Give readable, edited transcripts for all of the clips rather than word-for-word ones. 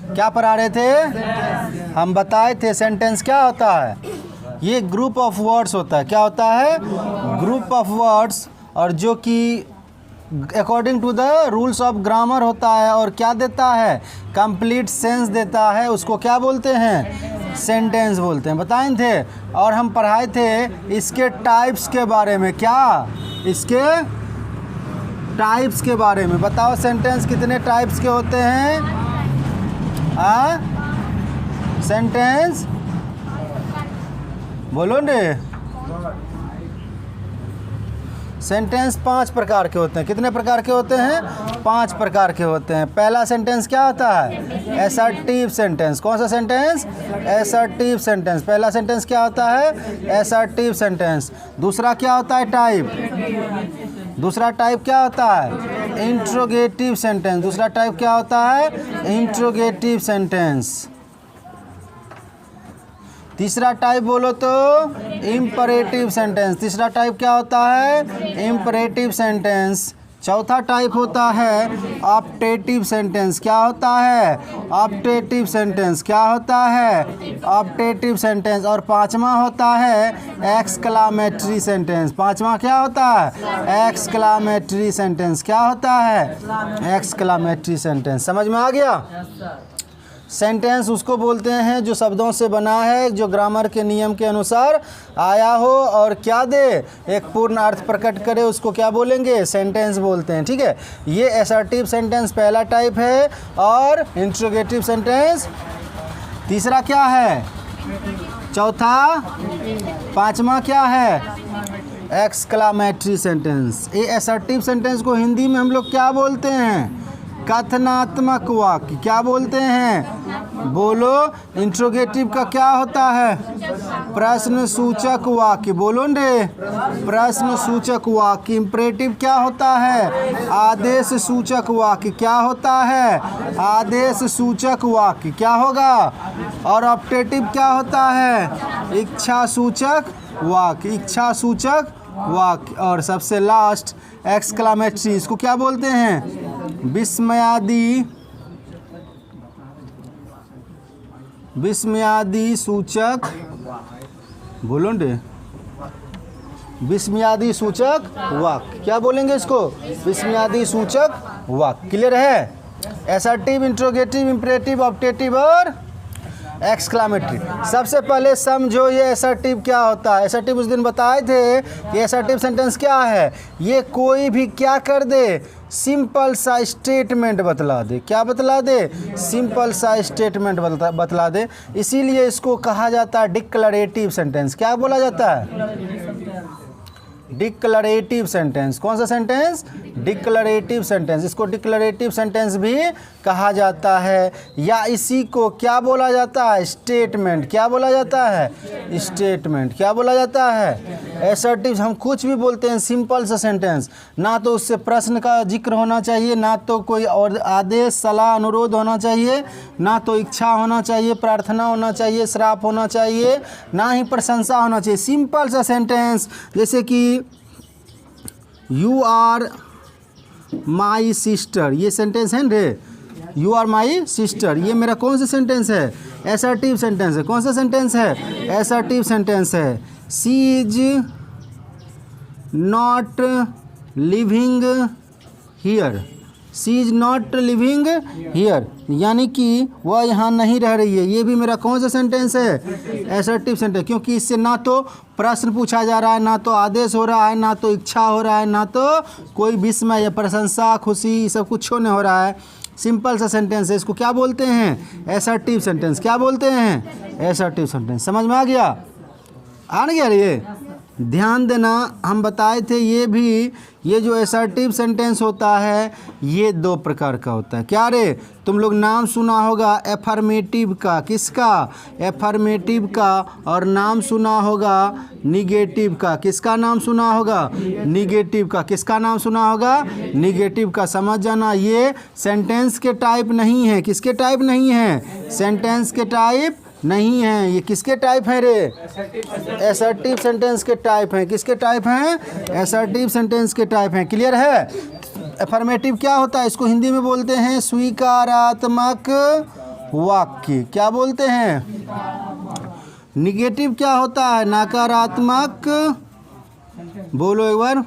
क्या पढ़ा रहे थे? हम बताए थे सेंटेंस क्या होता है, ये ग्रुप ऑफ वर्ड्स होता है। क्या होता है? ग्रुप ऑफ वर्ड्स, और जो कि according to the rules of grammar होता है, और क्या देता है? कंप्लीट सेंस देता है। उसको क्या बोलते हैं? सेंटेंस बोलते हैं। बताए थे, और हम पढ़ाए थे इसके टाइप्स के बारे में। क्या? इसके टाइप्स के बारे में। बताओ सेंटेंस कितने टाइप्स के होते हैं? सेंटेंस बोलो ने। सेंटेंस 5 प्रकार के होते हैं। कितने प्रकार के होते हैं? 5 प्रकार के होते हैं। पहला सेंटेंस क्या होता है? Assertive sentence. कौन सा सेंटेंस? Assertive sentence. पहला सेंटेंस क्या होता है? Assertive sentence. दूसरा क्या होता है? टाइप। दूसरा टाइप क्या होता है? Interrogative sentence. दूसरा टाइप क्या होता है? Interrogative sentence. तीसरा टाइप बोलो तो इम्परेटिव सेंटेंस। तीसरा टाइप क्या होता है? Imperative sentence. चौथा टाइप होता है ऑप्टेटिव सेंटेंस। क्या होता है? Optative sentence. क्या होता है? Optative sentence. और पांचवा होता है एक्सक्लामेटरी सेंटेंस। पांचवा क्या होता है? Exclamatory sentence. क्या होता है? Exclamatory sentence. समझ में आ गया? सेंटेंस उसको बोलते हैं जो शब्दों से बना है, जो ग्रामर के नियम के अनुसार आया हो और क्या दे? एक पूर्ण अर्थ प्रकट करे, उसको क्या बोलेंगे? सेंटेंस बोलते हैं। ठीक है, ये असर्टिव सेंटेंस पहला टाइप है। और इंट्रोगेटिव सेंटेंस तीसरा क्या है? चौथा। पांचवा क्या है? Exclamatory sentence. ये असर्टिव सेंटेंस को हिंदी में हम लोग क्या बोलते हैं? कथनात्मक वाक्य। क्या बोलते हैं? बोलो। इंट्रोगेटिव का क्या होता है? प्रश्न सूचक वाक्य। बोलो रे, प्रश्न सूचक वाक्य। इंपरेटिव क्या होता है? आदेश सूचक वाक्य। क्या होता है? आदेश सूचक वाक्य। क्या होगा? और ऑप्टेटिव क्या होता है? इच्छा सूचक वाक्य। इच्छा सूचक वाक्य। और सबसे लास्ट एक्सक्लामेटरी, इसको क्या बोलते हैं? विस्मयादि सूचक। बोलो रे, विस्मयादि सूचक वाक्य। क्या बोलेंगे इसको? विस्मयादि सूचक वाक्य। क्लियर है? असर्टिव, इंट्रोगेटिव, इंपरेटिव, ऑप्टेटिव और एक्सक्लामेटरी। सबसे पहले समझो ये असर्टिव क्या होता है। असर्टिव उस दिन बताए थे कि असर्टिव सेंटेंस क्या है? ये कोई भी क्या कर दे? सिंपल सा स्टेटमेंट बतला दे। क्या बतला दे? सिंपल सा स्टेटमेंट बतला दे। इसीलिए इसको कहा जाता है डिक्लरेटिव सेंटेंस। क्या बोला जाता है? डिक्लरेटिव सेंटेंस। कौन सा सेंटेंस? डिक्लरेटिव सेंटेंस। इसको डिक्लरेटिव सेंटेंस भी कहा जाता है, या इसी को क्या बोला जाता है? स्टेटमेंट। क्या बोला जाता है? स्टेटमेंट। क्या बोला जाता है? असर्टिव हम कुछ भी बोलते हैं सिंपल सा सेंटेंस, ना तो उससे प्रश्न का जिक्र होना चाहिए, ना तो कोई और आदेश, सलाह, अनुरोध होना चाहिए, ना तो इच्छा होना चाहिए, प्रार्थना होना चाहिए, श्राप होना चाहिए, ना ही प्रशंसा होना चाहिए। सिंपल सा सेंटेंस, जैसे कि यू आर माई सिस्टर। ये सेंटेंस है रे, यू आर माई सिस्टर। ये मेरा कौन सा सेंटेंस है? असर्टिव सेंटेंस है। कौन सा सेंटेंस है? असर्टिव सेंटेंस है। She is not living here. She is not living here, यानी कि वह यहाँ नहीं रह रही है। ये भी मेरा कौन सा सेंटेंस है? Assertive sentence. क्योंकि इससे ना तो प्रश्न पूछा जा रहा है, ना तो आदेश हो रहा है, ना तो इच्छा हो रहा है, ना तो कोई विस्मय या प्रशंसा, खुशी, सब कुछ नहीं हो रहा है। सिंपल सा सेंटेंस है। इसको क्या बोलते हैं? Assertive sentence. क्या बोलते हैं? Assertive sentence. समझ में आ गया? आ नहीं गया? ये ध्यान देना, हम बताए थे ये जो असर्टिव सेंटेंस होता है ये 2 प्रकार का होता है। क्या रे? तुम लोग नाम सुना होगा एफर्मेटिव का। किसका? एफर्मेटिव का। और नाम सुना होगा निगेटिव का। किसका नाम सुना होगा? निगेटिव का। किसका नाम सुना होगा? निगेटिव का। समझ जाना, ये सेंटेंस के टाइप नहीं है। किसके टाइप नहीं है? सेंटेंस के टाइप नहीं है। ये किसके टाइप है रे? असर्टिव सेंटेंस के टाइप हैं। किसके टाइप हैं? असर्टिव सेंटेंस के टाइप हैं। क्लियर है? अफर्मेटिव क्या होता है? इसको हिंदी में बोलते हैं स्वीकारात्मक वाक्य। क्या बोलते हैं? निगेटिव क्या होता है? नकारात्मक। बोलो एक बार।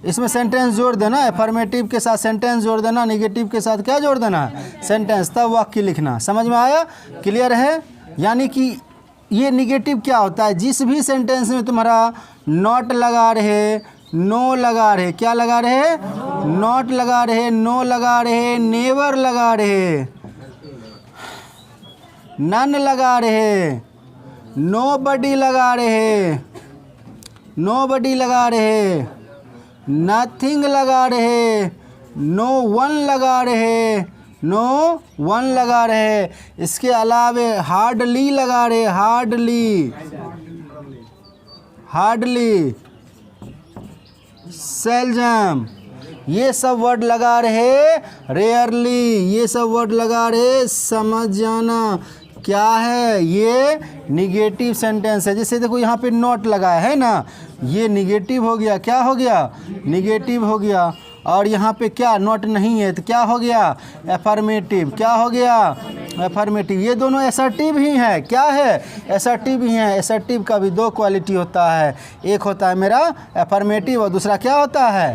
इसमें सेंटेंस जोड़ देना, अफर्मेटिव के साथ सेंटेंस जोड़ देना, निगेटिव के साथ क्या जोड़ देना है? सेंटेंस, तब वाक्य लिखना। समझ में आया? क्लियर है? यानी कि ये निगेटिव क्या होता है? जिस भी सेंटेंस में तुम्हारा नॉट लगा रहे, नो लगा रहे, क्या लगा रहे? नॉट लगा रहे, नो लगा रहे, नेवर लगा रहे, नन लगा रहे, नोबडी लगा रहे, नोबडी लगा रहे, नथिंग लगा रहे, नो वन लगा रहे, नो वन लगा रहे, इसके अलावे हार्डली लगा रहे, हार्डली, हार्डली, सेल्जम, ये सब वर्ड लगा रहे। रेयरली, ये सब वर्ड लगा रहे। समझ जाना क्या है? ये निगेटिव सेंटेंस है। जैसे देखो यहाँ पे नॉट लगा है ना, ये निगेटिव हो गया। क्या हो गया? निगेटिव हो गया। और यहाँ पे क्या? नॉट नहीं है, तो क्या हो गया? अफर्मेटिव। क्या हो गया? अफर्मेटिव। ये दोनों असर्टिव ही हैं। क्या है? असर्टिव ही हैं। असर्टिव का भी दो क्वालिटी होता है, एक होता है मेरा अफर्मेटिव और दूसरा क्या होता है?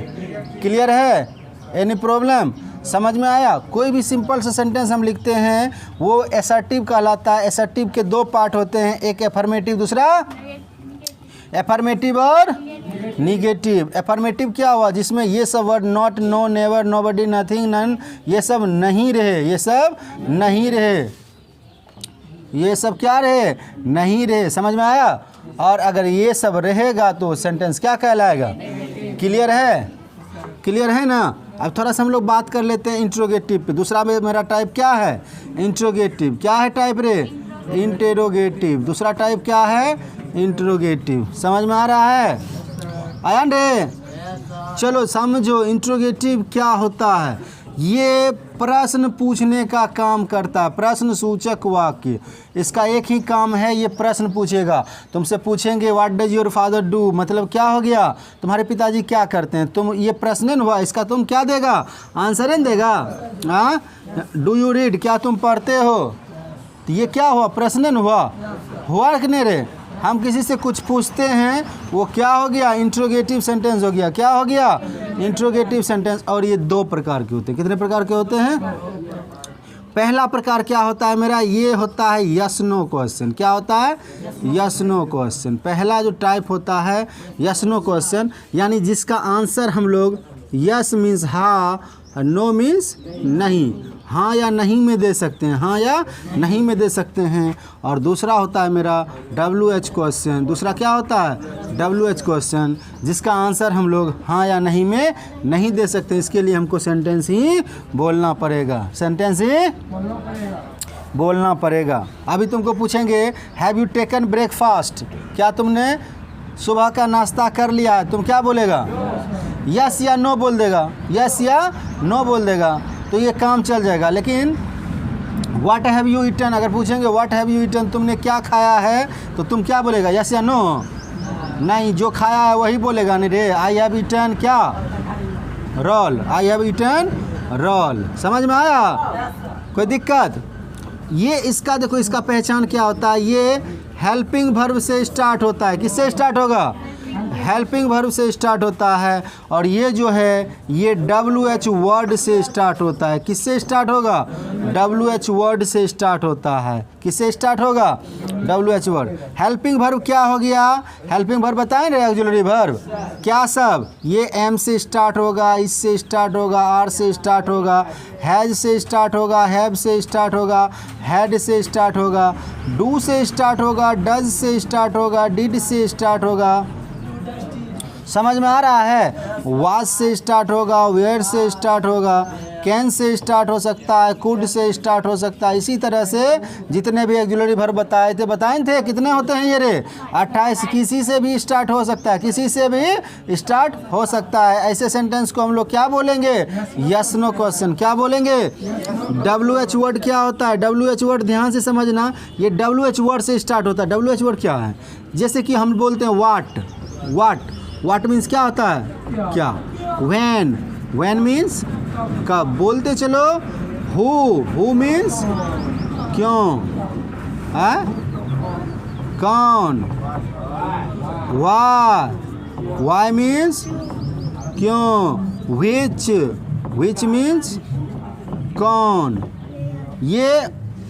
क्लियर है? Any problem? समझ में आया? कोई भी सिंपल सा सेंटेंस हम लिखते हैं वो असर्टिव कहलाता है। असर्टिव के दो पार्ट होते हैं, एक अफर्मेटिव, दूसरा अफर्मेटिव और निगेटिव। अफर्मेटिव क्या हुआ? जिसमें ये सब word not, no, never, nobody, nothing, none, ये सब नहीं रहे, ये सब नहीं रहे, ये सब क्या रहे? नहीं रहे। समझ में आया? और अगर ये सब रहेगा तो सेंटेंस क्या कहलाएगा? क्लियर है? क्लियर है ना? अब थोड़ा सा हम लोग बात कर लेते हैं इंट्रोगेटिव पे। दूसरा मेरा टाइप क्या है? इंट्रोगेटिव। क्या है टाइप रे? इंटेरोगेटिव। दूसरा टाइप क्या है? इंट्रोगेटिव। समझ में आ रहा है? आया रे? चलो समझो इंट्रोगेटिव क्या होता है। ये प्रश्न पूछने का काम करता है, प्रश्न सूचक वाक्य। इसका एक ही काम है, ये प्रश्न पूछेगा। तुमसे पूछेंगे what does your father do, मतलब क्या हो गया? तुम्हारे पिताजी क्या करते हैं? तुम ये प्रश्न हुआ, इसका तुम क्या देगा? आंसर देगा। हाँ, डू यू रीड, क्या तुम पढ़ते हो? तो ये क्या हुआ? प्रश्न हुआ कि नहीं रे? हम किसी से कुछ पूछते हैं, वो क्या हो गया? इंट्रोगेटिव सेंटेंस हो गया। क्या हो गया? Interrogative sentence. और ये दो प्रकार के होते हैं। कितने प्रकार के होते हैं? पहला प्रकार क्या होता है मेरा? ये होता है यस नो क्वेश्चन। क्या होता है? Yes no question. पहला जो टाइप होता है यस नो क्वेश्चन, यानी जिसका आंसर हम लोग यस मीन्स हाँ, नो मीन्स नहीं, हाँ या नहीं में दे सकते हैं, हाँ या नहीं में दे सकते हैं। और दूसरा होता है मेरा WH क्वेश्चन। दूसरा क्या होता है? WH क्वेश्चन, जिसका आंसर हम लोग हाँ या नहीं में नहीं दे सकते। इसके लिए हमको सेंटेंस ही बोलना पड़ेगा, सेंटेंस ही बोलना पड़ेगा। अभी तुमको पूछेंगे हैव यू टेकन ब्रेकफास्ट, क्या तुमने सुबह का नाश्ता कर लिया है? तुम क्या बोलेगा? यस या नो बोल देगा, यस या नो बोल देगा, तो ये काम चल जाएगा। लेकिन व्हाट हैव यू ईटन, अगर पूछेंगे व्हाट हैव यू ईटन, तुमने क्या खाया है, तो तुम क्या बोलेगा? यस या नो? नहीं, जो खाया है वही बोलेगा। नहीं रे, आई हैव ईटन क्या? Roll. I have eaten roll. समझ में आया? कोई दिक्कत? ये इसका देखो, इसका पहचान क्या होता है? ये हेल्पिंग वर्ब से स्टार्ट होता है। किससे स्टार्ट होगा? हेल्पिंग वर्ब से स्टार्ट होता है। और ये जो है ये WH वर्ड से स्टार्ट होता है। किससे स्टार्ट होगा? WH वर्ड से स्टार्ट होता है। किससे स्टार्ट होगा? WH word. हेल्पिंग वर्ब क्या हो गया? हेल्पिंग वर्ब बताएं ना, ऑक्सिलरी वर्ब क्या सब? ये M से स्टार्ट होगा, इससे स्टार्ट होगा, R से स्टार्ट होगा, हैज से स्टार्ट होगा, हैव से स्टार्ट होगा, हैड से स्टार्ट होगा, डू से स्टार्ट होगा, डज से स्टार्ट होगा, डिड से स्टार्ट होगा। समझ में आ रहा है? वाज से स्टार्ट होगा, वेयर से स्टार्ट होगा, कैन से स्टार्ट हो सकता है, कुड से स्टार्ट हो सकता है। इसी तरह से जितने भी ऑक्सिलरी वर्ब बताए थे कितने होते हैं ये रे? 28। किसी से भी स्टार्ट हो सकता है, किसी से भी स्टार्ट हो सकता है। ऐसे सेंटेंस को हम लोग क्या बोलेंगे? Yes no question. क्या बोलेंगे? WH वर्ड क्या होता है? WH वर्ड ध्यान से समझना, ये WH वर्ड से स्टार्ट होता है। WH वर्ड क्या है? जैसे कि हम बोलते हैं वाट मीन्स क्या होता है? क्या? व्हेन मीन्स कब। बोलते चलो हु मीन्स क्यों, है कौन। वाई मीन्स क्यों। विच मीन्स कौन। ये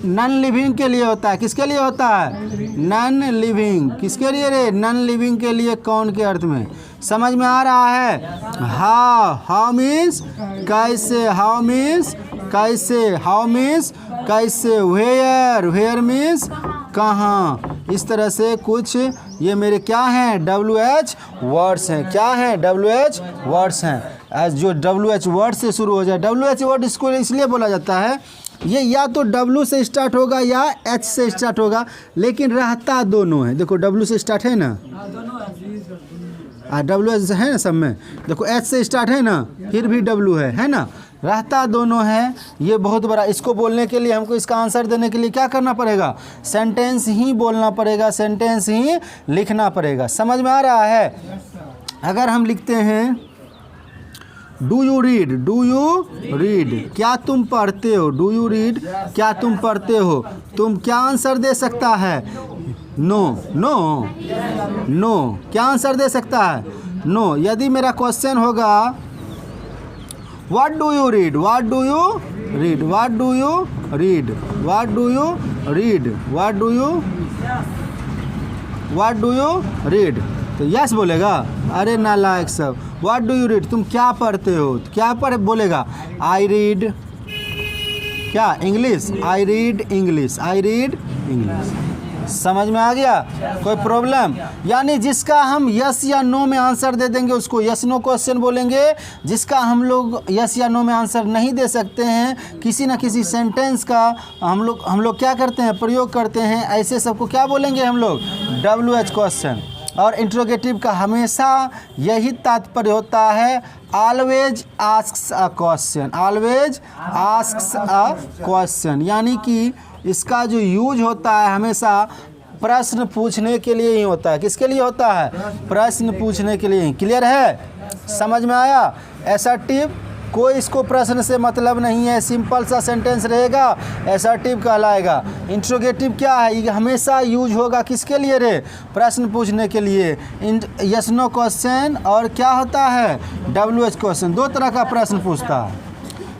नॉन लिविंग के लिए होता है। किसके लिए होता है? Non living. किसके लिए रे? नॉन लिविंग के लिए कौन के अर्थ में। समझ में आ रहा है? हाउ मीन्स कैसे। हाउ मीन्स कैसे। हाउ मीन्स कैसे। वेयर मीन्स कहाँ। इस तरह से कुछ ये मेरे क्या हैं, WH वर्ड्स हैं। क्या हैं? WH वर्ड्स हैं। जो WH वर्ड से शुरू हो जाए, WH वर्ड इसको इसलिए बोला जाता है, ये या तो W से स्टार्ट होगा या H से स्टार्ट होगा, लेकिन रहता दोनों है। देखो W से स्टार्ट है ना, WH है ना सब में। देखो H से स्टार्ट है ना, फिर भी W है ना, रहता दोनों है। ये बहुत बड़ा। इसको बोलने के लिए हमको इसका आंसर देने के लिए क्या करना पड़ेगा? सेंटेंस ही बोलना पड़ेगा, सेंटेंस ही लिखना पड़ेगा। समझ में आ रहा है? अगर हम लिखते हैं डू यू रीड, क्या तुम पढ़ते हो। डू यू रीड, क्या तुम पढ़ते हो। तुम क्या आंसर दे सकता है? नो। क्या आंसर दे सकता है? नो। यदि मेरा क्वेश्चन होगा व्हाट डू यू रीड, तो यस बोलेगा। अरे नालायक सब। व्हाट डू यू रीड, तुम क्या पढ़ते हो। क्या पढ़ बोलेगा? आई रीड क्या इंग्लिश, आई रीड इंग्लिश। समझ में आ गया? कोई प्रॉब्लम? यानी जिसका हम यस या नो में आंसर दे देंगे उसको यस नो क्वेश्चन बोलेंगे। जिसका हम लोग यस या नो में आंसर नहीं दे सकते हैं, किसी ना किसी सेंटेंस का हम लोग क्या करते हैं, प्रयोग करते हैं, ऐसे सबको क्या बोलेंगे हम लोग? WH question. और इंट्रोगेटिव का हमेशा यही तात्पर्य होता है, ऑलवेज आस्क्स अ क्वेश्चन। यानी कि इसका जो यूज होता है हमेशा प्रश्न पूछने के लिए ही होता है। किसके लिए होता है? प्रश्न पूछने के लिए ही। क्लियर है? समझ में आया? असर्टिव कोई इसको प्रश्न से मतलब नहीं है, सिंपल सा सेंटेंस रहेगा, असर्टिव कहलाएगा। इंट्रोगेटिव क्या है? ये हमेशा यूज होगा किसके लिए रे? प्रश्न पूछने के लिए। यस नो क्वेश्चन और क्या होता है? WH question. दो तरह का प्रश्न पूछता है।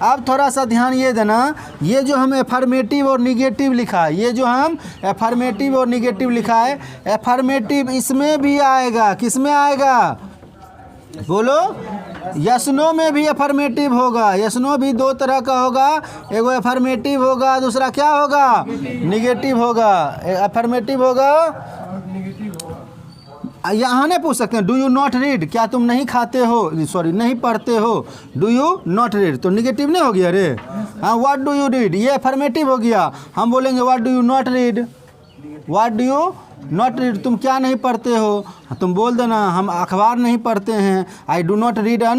अब थोड़ा सा ध्यान ये देना, ये जो हम एफर्मेटिव और निगेटिव लिखा है, एफर्मेटिव इसमें भी आएगा। किस में आएगा? बोलो। यस नो में भी एफर्मेटिव होगा। यस नो भी दो तरह का होगा, एगो एफर्मेटिव होगा, दूसरा क्या होगा? निगेटिव होगा। एफर्मेटिव होगा, यहाँ नहीं पूछ सकते हैं डू यू नॉट रीड, क्या तुम नहीं खाते हो, नहीं पढ़ते हो। डू यू नॉट रीड तो निगेटिव नहीं हो गया रे। हाँ, व्हाट डू यू रीड ये एफर्मेटिव हो गया। हम बोलेंगे what do you not read, तुम क्या नहीं पढ़ते हो। तुम बोल देना हम अखबार नहीं पढ़ते हैं, I do not read a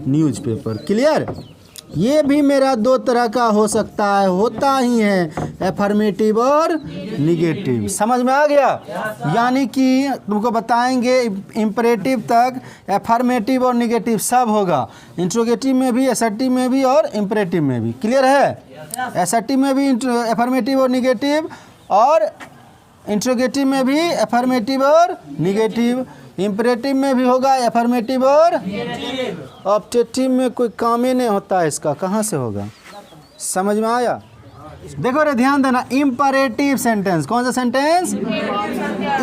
newspaper. Clear? ये भी मेरा दो तरह का हो सकता है, होता ही है, एफर्मेटिव और निगेटिव। समझ में आ गया? यानी कि तुमको बताएंगे इम्परेटिव तक एफर्मेटिव और निगेटिव सब होगा। इंट्रोगेटिव में भी, असर्टिव में भी और इम्परेटिव में भी। क्लियर है? असर्टिव में भी एफर्मेटिव और निगेटिव, और इंट्रोगेटिव में भी एफर्मेटिव और निगेटिव। इम्परेटिव में भी होगा एफर्मेटिव और ऑब्जेक्टिव में कोई काम ही नहीं होता है इसका, कहाँ से होगा। समझ में आया? देखो रे, ध्यान देना। इम्परेटिव सेंटेंस, कौन सा सेंटेंस?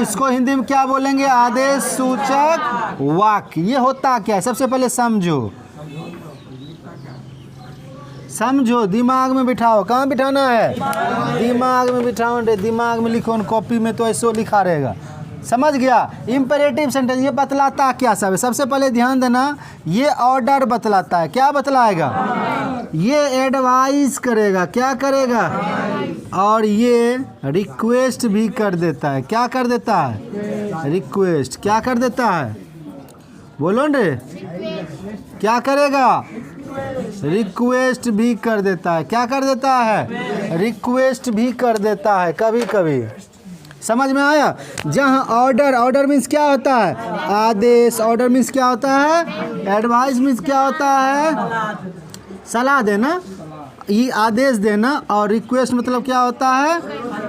इसको हिंदी में क्या बोलेंगे? आदेश सूचक वाक्य। ये होता क्या है? सबसे पहले समझो, दिमाग में बिठाओ। कहाँ बिठाना है? दिमाग में बिठाओ रे, दिमाग में लिखो, कॉपी में तो ऐसे लिखा रहेगा। समझ गया? इम्परेटिव सेंटेंस ये बतलाता क्या सब है? सबसे पहले ध्यान देना, ये ऑर्डर बतलाता है। क्या बतलाएगा? ये एडवाइस करेगा। क्या करेगा? और ये रिक्वेस्ट भी कर देता है। क्या कर देता है? रिक्वेस्ट। क्या कर देता है? बोलो रे, क्या करेगा? रिक्वेस्ट भी कर देता है। क्या कर देता है? रिक्वेस्ट भी कर देता है कभी कभी। समझ में आया? जहाँ ऑर्डर मीन्स क्या होता है? आदेश। ऑर्डर मीन्स क्या होता है? एडवाइस मीन्स क्या होता है? सलाह देना, ये आदेश देना। और रिक्वेस्ट मतलब क्या होता है?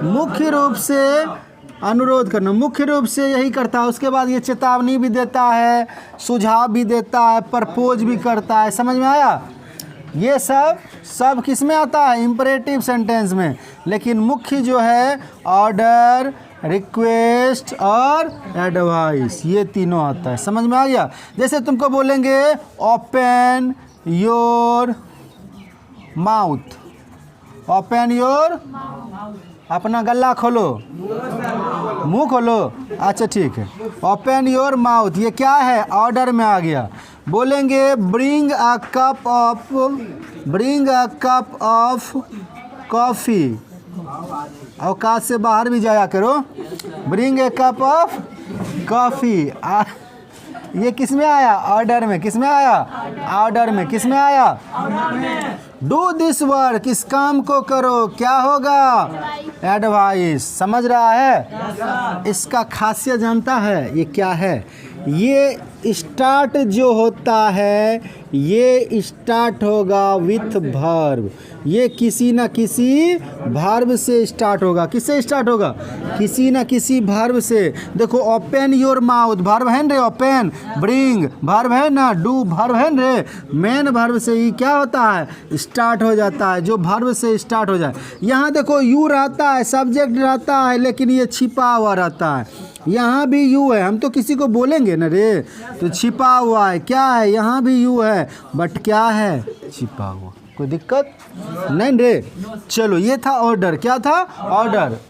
मुख्य रूप से अनुरोध करना, मुख्य रूप से यही करता है। उसके बाद ये चेतावनी भी देता है, सुझाव भी देता है, प्रपोज भी करता है। समझ में आया? ये सब किस में आता है? इम्परेटिव सेंटेंस में। लेकिन मुख्य जो है ऑर्डर, रिक्वेस्ट और एडवाइस, ये तीनों आता है। समझ में आ गया? जैसे तुमको बोलेंगे open your mouth, open your, अपना गला खोलो, मुंह खोलो। अच्छा ठीक है, ओपन योर माउथ, ये क्या है? ऑर्डर में आ गया। बोलेंगे bring a cup of coffee, औकात से बाहर भी जाया करो। Bring a cup of coffee, ये किस में आया? ऑर्डर में। किस में आया? ऑर्डर में। किस में आया? डू दिस वर्क, इस काम को करो, क्या होगा? एडवाइस। समझ रहा है? इसका खासियत जानता है ये क्या है? ये स्टार्ट जो होता है, ये स्टार्ट होगा विथ वर्ब। ये किसी न किसी वर्ब से स्टार्ट होगा। किससे स्टार्ट होगा? किसी न किसी वर्ब से। देखो ओपन योर माउथ वर्ब है न रे, ओपन। ब्रिंग वर्ब है ना, डू वर्ब है न रे। मेन वर्ब से ही क्या होता है? स्टार्ट हो जाता है, जो वर्ब से स्टार्ट हो जाए। यहाँ देखो यू रहता है, सब्जेक्ट रहता है, लेकिन ये छिपा हुआ रहता है। यहाँ भी यू है, हम तो किसी को बोलेंगे ना रे, तो छिपा हुआ है। क्या है? यहाँ भी यू है, बट क्या है? छिपा हुआ। कोई दिक्कत नहीं रे। चलो, ये था ऑर्डर। क्या था?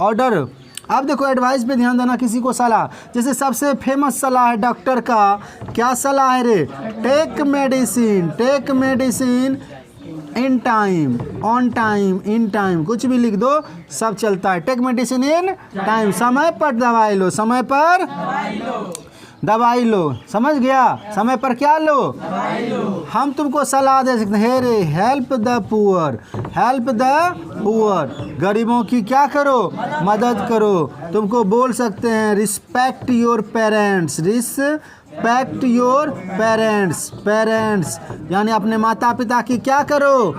ऑर्डर। अब देखो एडवाइस पे ध्यान देना। किसी को सलाह, जैसे सबसे फेमस सलाह है डॉक्टर का, क्या सलाह है रे? Take medicine in time, on time, in time, कुछ भी लिख दो, सब चलता है। टेक मेडिसिन इन टाइम, समय पर दवाई लो, समय पर दवाई लो। समझ गया? समय पर क्या लो? हम तुमको सलाह दे सकते हैं रे, हेल्प द पुअर, गरीबों की क्या करो? मदद करो। तुमको बोल सकते हैं रिस्पेक्ट योर पेरेंट्स, पेरेंट्स यानी अपने माता पिता की क्या करो?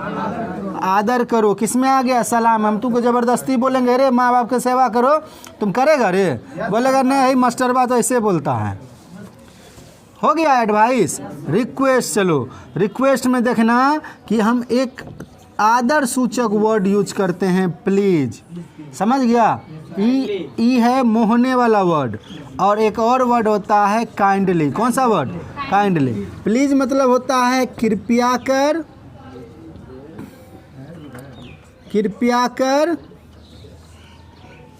आदर करो। किस में आ गया? सलाम। हम तुमको ज़बरदस्ती बोलेंगे रे माँ बाप की सेवा करो, तुम करेगा रे? बोलेगा नहीं, मास्टर बात ऐसे बोलता है। हो गया एडवाइस। रिक्वेस्ट, चलो रिक्वेस्ट में देखना कि हम एक आदर सूचक वर्ड यूज करते हैं, प्लीज। समझ गया? ई है मोहने वाला वर्ड, और एक और वर्ड होता है काइंडली। कौन सा वर्ड? काइंडली। प्लीज मतलब होता है कृपया कर,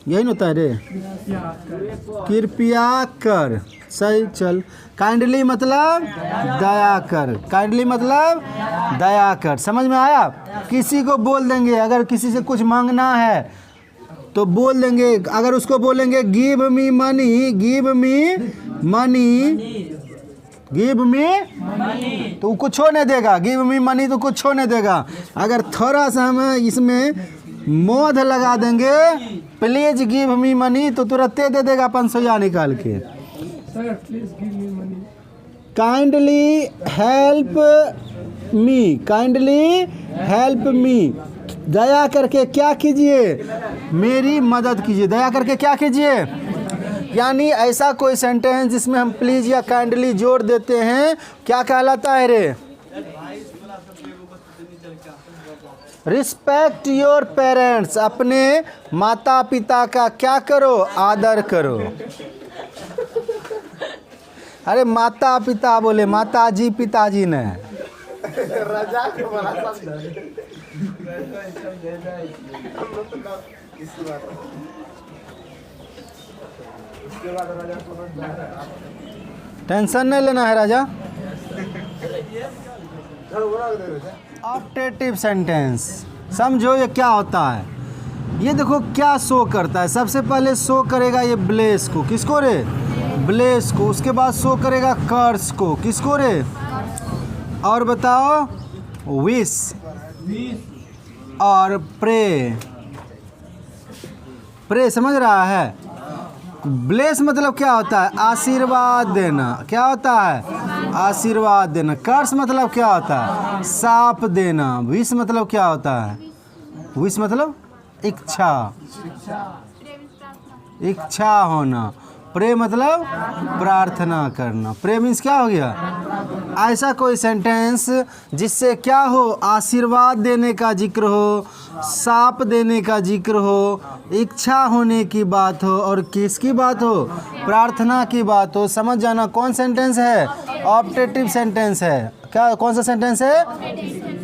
यही होता है रे, कृपया कर। सही, चल। काइंडली मतलब दया कर। समझ में आया? किसी को बोल देंगे, अगर किसी से कुछ मांगना है तो बोल देंगे। अगर उसको बोलेंगे गिव मी मनी, तो कुछ नहीं देगा। गिव मी मनी तो कुछ नहीं देगा। अगर थोड़ा सा हम इसमें मोद लगा देंगे, प्लीज गिव मी मनी, तो तुरंत दे देगा 500 निकाल के। काइंडली हेल्प मी, दया करके क्या कीजिए? मेरी मदद कीजिए। दया करके क्या कीजिए? यानी ऐसा कोई सेंटेंस जिसमें हम प्लीज या काइंडली जोड़ देते हैं, क्या कहलाता है रे? रिस्पेक्ट योर पेरेंट्स, अपने माता पिता का क्या करो? आदर करो। अरे माता पिता बोले, माताजी पिताजी ने। टेंशन नहीं लेना है राजा। ऑप्टेटिव सेंटेंस समझो, ये क्या होता है? ये देखो क्या शो करता है। सबसे पहले शो करेगा ये ब्लेस को। किसको रे? ब्लेस को। उसके बाद शो करेगा कर्स को। किसको रे? और बताओ? विश और प्रे। समझ रहा है? ब्लेस मतलब क्या होता है? आशीर्वाद देना। क्या होता है? आशीर्वाद देना। कर्स मतलब क्या होता है? शाप देना। विश मतलब क्या होता है? विश मतलब इच्छा, इच्छा होना। प्रे मतलब प्रार्थना करना। प्रे मीन्स क्या हो गया? ऐसा कोई सेंटेंस जिससे क्या हो? आशीर्वाद देने का जिक्र हो, शाप देने का जिक्र हो, इच्छा होने की बात हो, और किसकी बात हो? प्रार्थना की बात हो। समझ जाना कौन सेंटेंस है? ऑप्टेटिव सेंटेंस है। क्या, कौन सा सेंटेंस है?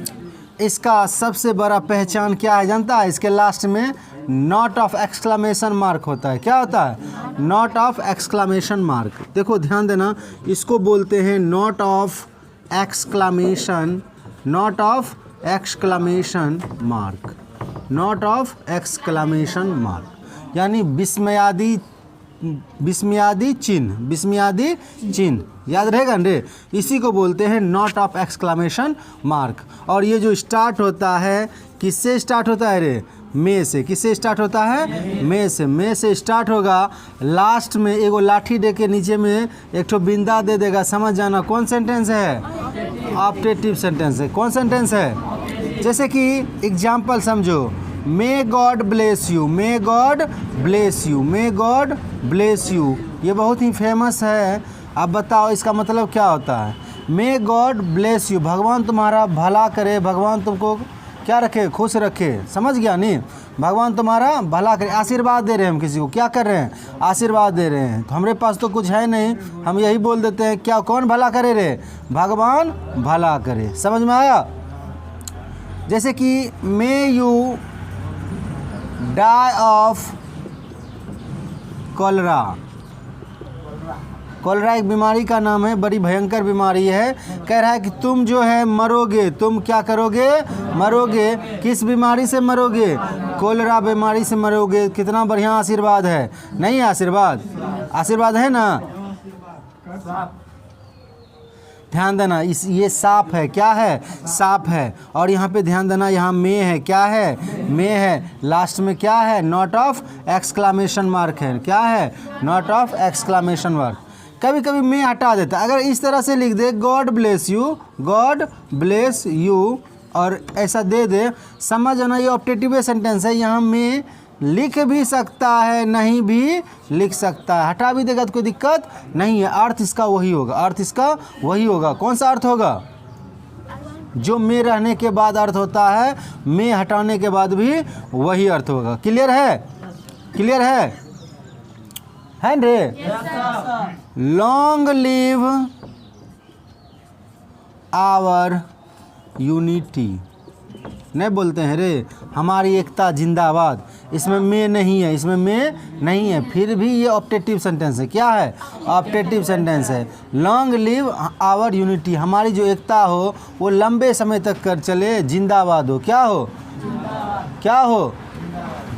इसका सबसे बड़ा पहचान क्या है जानता है? इसके लास्ट में नॉट ऑफ एक्सक्लेमेशन मार्क होता है। क्या होता है? Not of exclamation mark. देखो ध्यान देना, इसको बोलते हैं not of exclamation, not of exclamation mark, not of exclamation mark, यानी विस्मयादी, विस्मयादी चिन्ह, विस्मयादी चिन्ह। याद रहेगा रे? इसी को बोलते हैं नॉट ऑफ एक्सक्लेमेशन मार्क। और ये जो स्टार्ट होता है, किससे स्टार्ट होता है रे? मे से। किससे स्टार्ट होता है? मे से। मे से स्टार्ट होगा, लास्ट में एगो लाठी दे के नीचे में एक ठो बिंदा दे देगा। समझ जाना कौन सेंटेंस है? ऑप्टेटिव सेंटेंस है। कौन सेंटेंस है? जैसे कि एग्जाम्पल समझो, may God bless you, may God bless you, may God bless you. ये बहुत ही फेमस है। अब बताओ इसका मतलब क्या होता है? मे गॉड ब्लेस यू, भगवान तुम्हारा भला करे, भगवान तुमको क्या रखे? खुश रखे। समझ गया नहीं? भगवान तुम्हारा भला करे। आशीर्वाद दे रहे हैं हम किसी को। क्या कर रहे हैं? आशीर्वाद दे रहे हैं। तो हमारे पास तो कुछ है नहीं, हम यही बोल देते हैं क्या, कौन भला करे रे? भगवान भला करे। समझ में आया? जैसे कि may you die of cholera. Cholera एक बीमारी का नाम है, बड़ी भयंकर बीमारी है। कह रहा है कि तुम जो है मरोगे। तुम क्या करोगे? मरोगे। किस बीमारी से मरोगे? कॉलरा बीमारी से मरोगे। कितना बढ़िया आशीर्वाद है, नहीं? आशीर्वाद, आशीर्वाद है ना? ध्यान देना, इस ये साफ है। क्या है? साफ है। और यहाँ पे ध्यान देना, यहाँ मे है। क्या है? मे है। लास्ट में क्या है? नॉट ऑफ एक्सक्लेमेशन मार्क है। क्या है? Not of exclamation mark. कभी कभी मैं हटा देता। अगर इस तरह से लिख दे God bless you, God bless you, और ऐसा दे दे, समझ आना ये ऑप्टेटिव सेंटेंस है। यहाँ मैं लिख भी सकता है, नहीं भी लिख सकता है। हटा भी देगा तो कोई दिक्कत नहीं है। अर्थ इसका वही होगा, अर्थ इसका वही होगा। कौन सा अर्थ होगा? जो मैं रहने के बाद अर्थ होता है, मैं हटाने के बाद भी वही अर्थ होगा। क्लियर है? क्लियर है रे? Long live our unity. नहीं बोलते हैं रे, हमारी एकता जिंदाबाद। इसमें मैं नहीं है, इसमें मैं नहीं है, फिर भी ये ऑप्टेटिव सेंटेंस है। क्या है? ऑप्टेटिव सेंटेंस है। लॉन्ग लिव आवर यूनिटी, हमारी जो एकता हो वो लंबे समय तक कर चले, जिंदाबाद हो। क्या हो? क्या हो?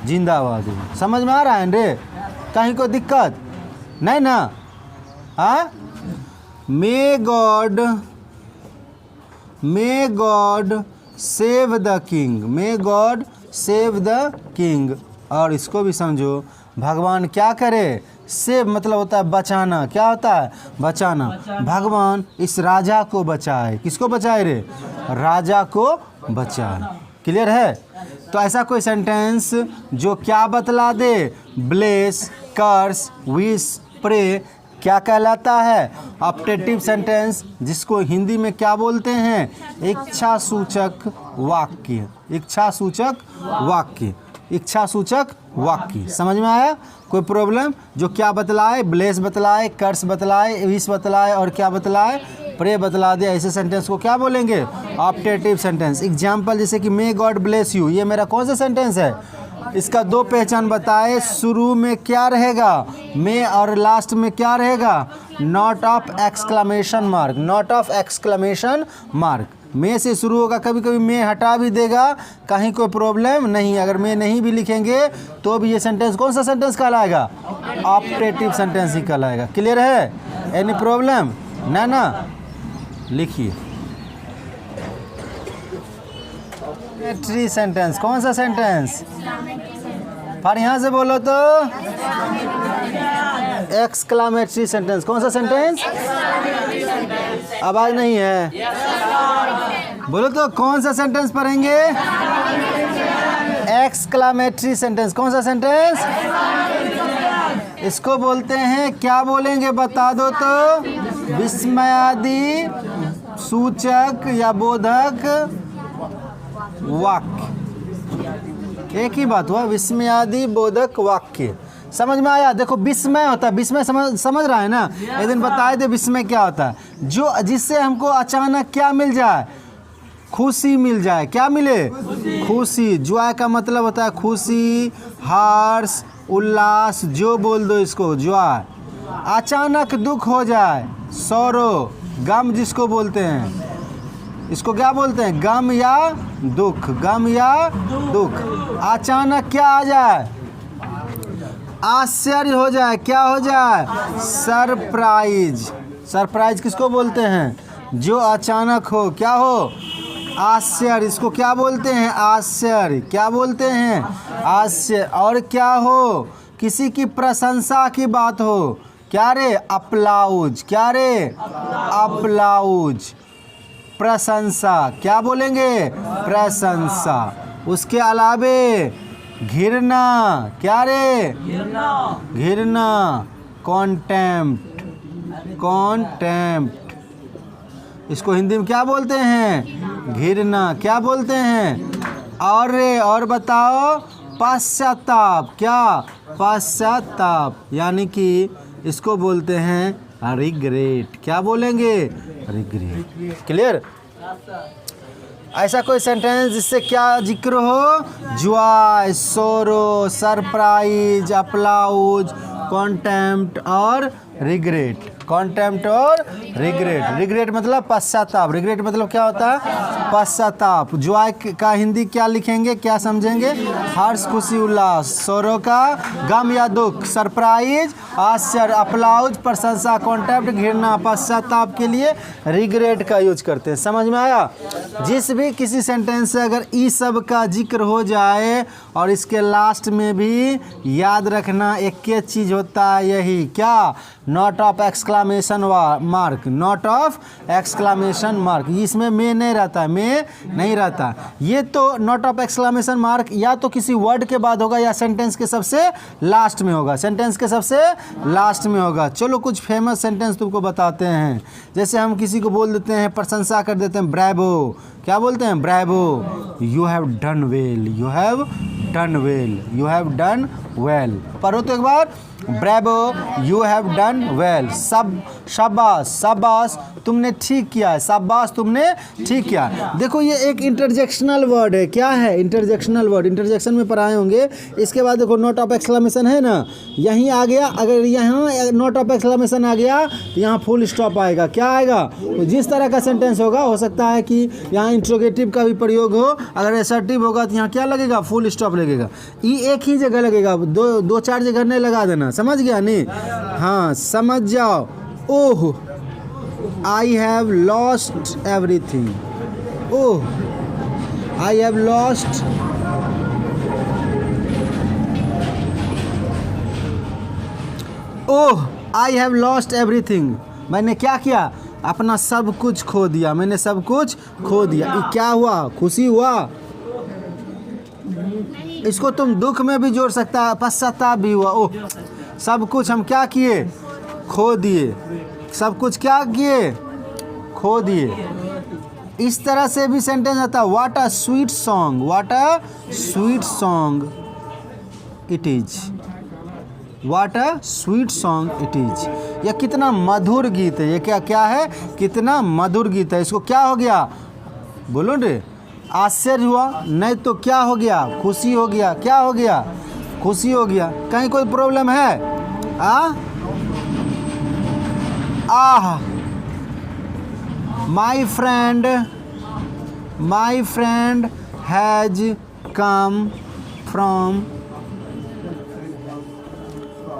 जिंदाबाद हो। समझ में आ रहा है रे? कहीं कोई दिक्कत नहीं ना? हाँ? May God save the king, may God save the king. और इसको भी समझो, भगवान क्या करे? सेव मतलब होता है बचाना। क्या होता है? बचाना। भगवान इस राजा को बचाए। किसको बचाए रे? राजा को बचाए। क्लियर है? तो ऐसा कोई सेंटेंस जो क्या बतला दे? ब्लेस, कर्स, विश, प्रे, क्या कहलाता है? ऑप्टेटिव सेंटेंस, जिसको हिंदी में क्या बोलते हैं? इच्छा सूचक वाक्य। इच्छा सूचक वाक्य, इच्छा सूचक वाक्य। समझ में आया? कोई प्रॉब्लम? जो क्या बतलाए? ब्लेस बतलाए, कर्स बतलाए, विश बतलाए, और क्या बतलाए? प्रे बतला दे। ऐसे सेंटेंस को क्या बोलेंगे? Optative sentence. एग्जाम्पल जैसे कि मे गॉड ब्लेस यू, ये मेरा कौन सा सेंटेंस है? इसका दो पहचान बताए। शुरू में क्या रहेगा? मे, और लास्ट में क्या रहेगा? Not of exclamation mark, not of exclamation mark. May से शुरू होगा, कभी कभी मे हटा भी देगा, कहीं कोई प्रॉब्लम नहीं। अगर मे नहीं भी लिखेंगे तो भी ये सेंटेंस कौन सा सेंटेंस कहलाएगा? ऑप्टेटिव सेंटेंस ही कहलाएगा। क्लियर है? Any problem? ना लिखिए। एक्सक्लेमेटरी सेंटेंस, कौन सा सेंटेंस? पर यहाँ से बोलो तो एक्सक्लेमेटरी सेंटेंस। कौन सा सेंटेंस? आवाज नहीं है? बोलो तो कौन सा सेंटेंस पढ़ेंगे? Exclamatory sentence. कौन सा सेंटेंस? इसको बोलते हैं, क्या बोलेंगे बता दो तो? विस्मयादि सूचक या बोधक वाक्य। एक ही बात हुआ, विस्मयादि बोधक वाक्य। समझ में आया? देखो विस्मय होता है, विस्मय समझ रहा है ना? एक दिन बताए थे विस्मय क्या होता है, जो जिससे हमको अचानक क्या मिल जाए? खुशी मिल जाए। क्या मिले? खुशी। जॉय का मतलब होता है खुशी, हर्ष, उल्लास, जो बोल दो इसको, जॉय। अचानक दुख हो जाए, सौरो, गम जिसको बोलते हैं, इसको क्या बोलते हैं? गम या दुख, गम या दुख। अचानक क्या आ जाए? आश्चर्य हो जाए। क्या हो जाए? सरप्राइज। सरप्राइज किसको बोलते हैं? जो अचानक हो। क्या हो? आश्चर्य। इसको क्या बोलते हैं? आश्चर्य। क्या बोलते हैं? आश्चर्य। और क्या हो? किसी की प्रशंसा की बात हो। क्या रे? अप्लाउज। क्या रे? अप्लाउज। प्रशंसा। क्या बोलेंगे? प्रशंसा। उसके अलावे घृणा। क्या रे? घृणा। कॉन्टेम्प्ट। कॉन्टेम्प्ट। इसको हिंदी में क्या बोलते हैं? घृणा। क्या बोलते हैं? और रे, और बताओ? पश्चाताप। क्या? पश्चाताप। यानी कि इसको बोलते हैं रिग्रेट। क्या बोलेंगे? रिग्रेट। क्लियर? ऐसा कोई सेंटेंस जिससे क्या जिक्र हो? जॉय, सोरो, सरप्राइज, अप्लाउज, कॉन्टेम्प्ट और रिग्रेट। कॉन्टेम्प्ट और रिग्रेट। रिग्रेट मतलब पश्चाताप। रिग्रेट मतलब क्या होता है? पश्चाताप। जॉय का हिंदी क्या लिखेंगे? क्या समझेंगे? हर्ष, खुशी, उल्लास। सोरो का गम या दुख। सरप्राइज, आश्चर्य। अप्लाउज, प्रशंसा। कॉन्टेम्प्ट, घृणा। पश्चाताप के लिए रिग्रेट का यूज करते हैं। समझ में आया? जिस भी किसी सेंटेंस से अगर ई सब का जिक्र हो जाए और इसके लास्ट में भी याद रखना एक ही चीज़ होता है, यही क्या? Not of exclamation mark. Not of exclamation mark. इसमें में नहीं रहता है, में नहीं रहता। ये तो नॉट ऑफ एक्सक्लामेशन मार्क या तो किसी वर्ड के बाद होगा या सेंटेंस के सबसे लास्ट में होगा। सेंटेंस के सबसे लास्ट में होगा। चलो कुछ फेमस सेंटेंस तुमको बताते हैं। जैसे हम किसी को बोल देते हैं, प्रशंसा कर देते हैं, ब्रेवो। क्या बोलते हैं? Bravo. You have done well. You have done well. You have done well. पढ़ो तो एक बार। Bravo, you have done well. सब शाबाश, शाबाश तुमने ठीक किया है। शाबाश तुमने ठीक किया। देखो ये एक इंटरजेक्शनल वर्ड है। क्या है? इंटरजेक्शनल वर्ड। इंटरजेक्शन में पढ़ाए होंगे। इसके बाद देखो नोट ऑफ एक्सक्लेमेशन है ना, यहीं आ गया। अगर यहाँ नोट ऑफ एक्सक्लेमेशन आ गया तो यहाँ फुल स्टॉप आएगा। क्या आएगा? तो जिस तरह का सेंटेंस होगा, हो सकता है कि यहाँ इंट्रोगेटिव का भी प्रयोग हो। अगर असर्टिव होगा तो यहाँ क्या लगेगा? फुल स्टॉप लगेगा। ये एक ही जगह लगेगा, दो चार जगह नहीं लगा देना। समझ गया नहीं? हाँ समझ जाओ। Oh, I have lost everything. Oh, I have lost oh, I have lost everything. मैंने क्या किया? अपना सब कुछ खो दिया। मैंने सब कुछ खो दिया। ये क्या हुआ? खुशी हुआ। इसको तुम दुख में भी जोड़ सकता है, पश्चाताप भी हुआ। ओह, सब कुछ हम क्या किए? खो दिए। सब कुछ क्या किए? खो दिए। इस तरह से भी सेंटेंस आता है। What a sweet song. What a sweet song it is. What a sweet song it is. यह कितना मधुर गीत है। ये क्या क्या है? कितना मधुर गीत है। इसको क्या हो गया? बोलो रे। आश्चर्य हुआ? नहीं तो क्या हो गया? खुशी हो गया। क्या हो गया? खुशी हो गया। कहीं कोई प्रॉब्लम है? Ah, my friend has come from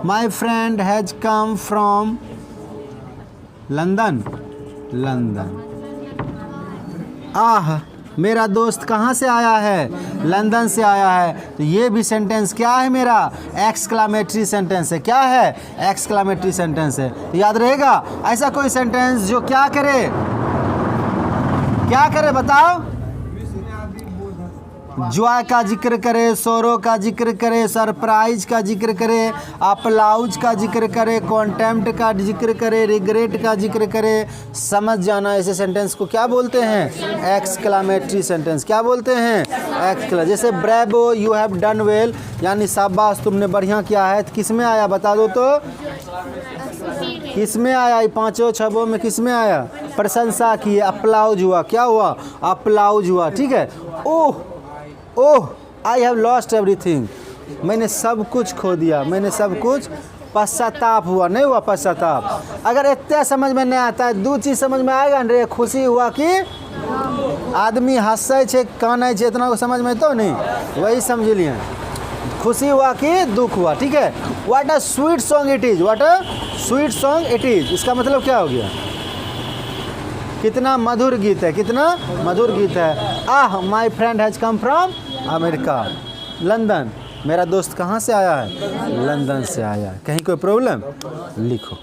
my friend has come from London. London. आह, मेरा दोस्त कहाँ से आया है? लंदन से आया है। तो ये भी सेंटेंस क्या है मेरा? एक्सक्लामेटरी सेंटेंस है। क्या है? एक्सक्लामेटरी सेंटेंस है। तो याद रहेगा ऐसा कोई सेंटेंस जो क्या करे, क्या करे बताओ? जॉय का जिक्र करे, सोरो का जिक्र करे, सरप्राइज का जिक्र करे, अप्लाउज का जिक्र करे, कॉन्टेम्प्ट का जिक्र करे, रिग्रेट का जिक्र करे। समझ जाना, ऐसे सेंटेंस को क्या बोलते हैं? Exclamatory sentence. क्या बोलते हैं? जैसे bravo, you have done well, यानी शाबाश तुमने बढ़िया किया है। तो किस में आया बता दो तो? किस में आया? ये पांचों छबों में किस में आया? प्रशंसा की, अप्लाउज हुआ। क्या हुआ? अप्लाउज हुआ। ठीक है। ओह ओह आई हैव लॉस्ट एवरीथिंग, मैंने सब कुछ खो दिया, मैंने सब कुछ। पश्चाताप हुआ, नहीं हुआ पश्चाताप? अगर इतना समझ में नहीं आता है, दो चीज़ समझ में आएगा न रे। खुशी हुआ कि आदमी हंसे छे काने छे, इतना को समझ में तो नहीं, वही समझ लिए। खुशी हुआ कि दुख हुआ। ठीक है। What a sweet song it is, what a sweet song it is, इसका मतलब क्या हो गया? कितना मधुर गीत है, कितना मधुर गीत है। Ah my friend has come from America, London. मेरा दोस्त कहाँ से आया है? लंदन से आया है। कहीं कोई प्रॉब्लम? लिखो।